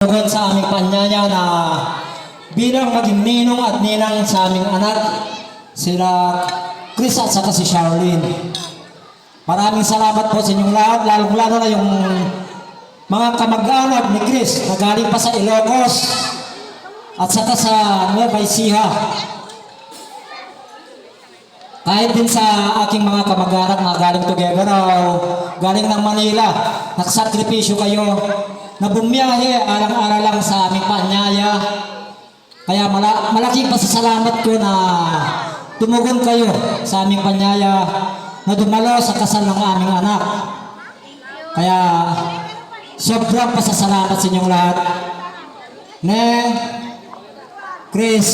Tungkol sa aming panyaya na bilang maging ninong at ninang sa aming anak, sila Chris at saka si Charlene. Maraming salamat po sa inyong lahat, lalong-lalo na yung mga kamag-anak ni Chris na galing pa sa Ilocos at saka sa Nueva Ecija. Kahit din sa aking mga kamag-anak na galing Tuguegarao, galing ng Manila, nagsakripisyo kayo na bumiyahe alang-alang sa aming panyaya. Kaya malaking pasasalamat ko na tumugon kayo sa aming panyaya na dumalo sa kasal ng aming anak. Kaya sobrang pasasalamat sa inyong lahat. Chris,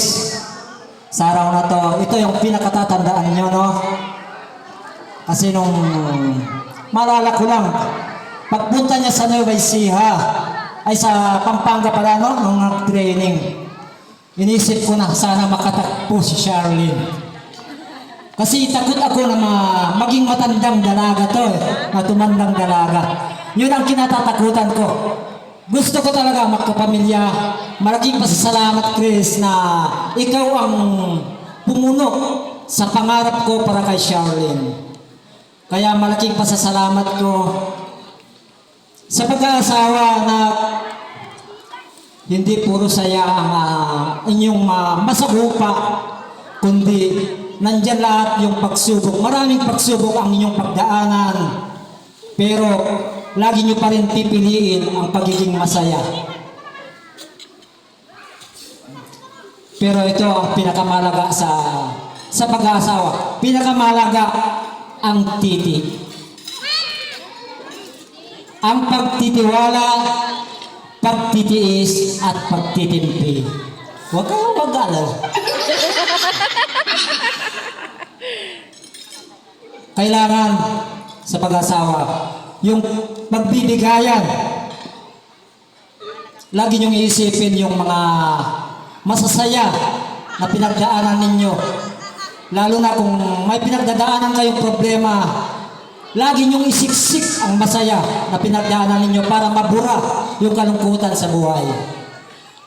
sa araw na to, ito yung pinakatatandaan nyo, no? Kasi nung maalala ko lang, pagpunta niya sa Nueva Ecija, ay sa Pampanga pala, no? Nung training, inisip ko na sana makatakpo si Charlene. Kasi takot ako na maging matandang dalaga to, na tumandang dalaga. Yun ang kinatatakutan ko. Gusto ko talaga magkapamilya. Malaking pasasalamat, Chris, na ikaw ang pumuno sa pangarap ko para kay Charlene. Kaya malaking pasasalamat ko sa pag-aasawa na hindi puro saya ang inyong masagupa, kundi nandyan lahat yung pagsubok. Maraming pagsubok ang inyong pagdaanan, pero lagi nyo pa rin pipiliin ang pagiging masaya. Pero ito ang pinakamalaga sa pag-aasawa. Pinakamalaga ang titi. Ang pagtitiwala, pagtitiis, at pagtitimpi. Huwag kayong mag-alala. Kailangan sa pag-asawa, yung magbibigayan. Lagi niyong iisipin yung mga masasaya na pinagdaanan ninyo. Lalo na kung may pinagdadaanan kayong problema, lagi niyong isiksik ang masaya na pinagdaanan ninyo para mabura yung kalungkutan sa buhay.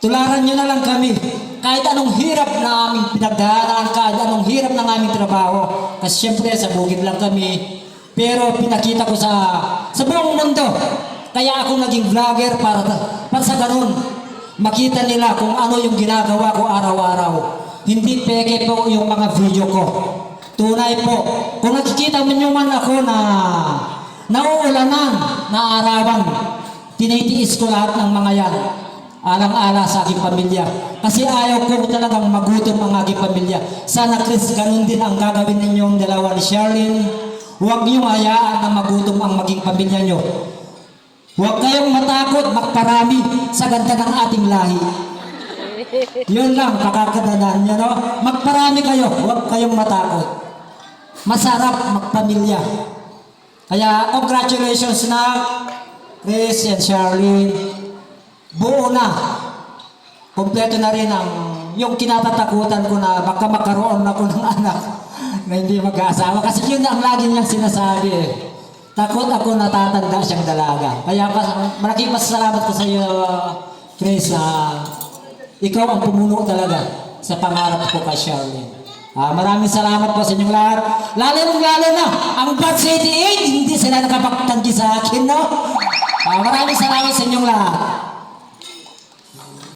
Tularan niyo na lang kami. Kahit anong hirap na aming pinagdaanan, kahit anong hirap ng aming trabaho. Kasi syempre sa bukid lang kami. Pero pinakita ko sa buong mundo. Kaya ako naging vlogger para sa ganun. Makita nila kung ano yung ginagawa ko araw-araw. Hindi peke po yung mga video ko. Tunay po. Kung nakikita mo man ako na nauulanan, na arawan, tinitiis ko lahat ng mga yan. Alang-ala sa aking pamilya. Kasi ayaw ko talagang magutom ang aking pamilya. Sana, Chris, ganun din ang gagawin ninyong dalawa ni Charlene. Huwag niyong hayaan na magutom ang maging pamilya niyo. Huwag kayong matakot, magparami sa ganda ng ating lahi. Yun lang, pakakadanan niyo, no? Magparami kayo, huwag kayong matakot. Masarap magpamilya. Kaya, congratulations na, Chris and Charlene. Buo na. Kompleto na rin yung kinatatakutan ko na baka makaroon ako ng anak na hindi mag-aasawa. Kasi yun ang lagi niyang sinasabi. Takot ako natatanda siyang dalaga. Kaya malaking pasalamat ko sa iyo, Chris, ikaw ang pumuno talaga sa pangarap ko kay Charlene. Maraming salamat po sa inyong lahat. Lalo na, ang Batch 88, hindi sila nakapagtanggi sa akin, no? Maraming salamat sa inyong lahat.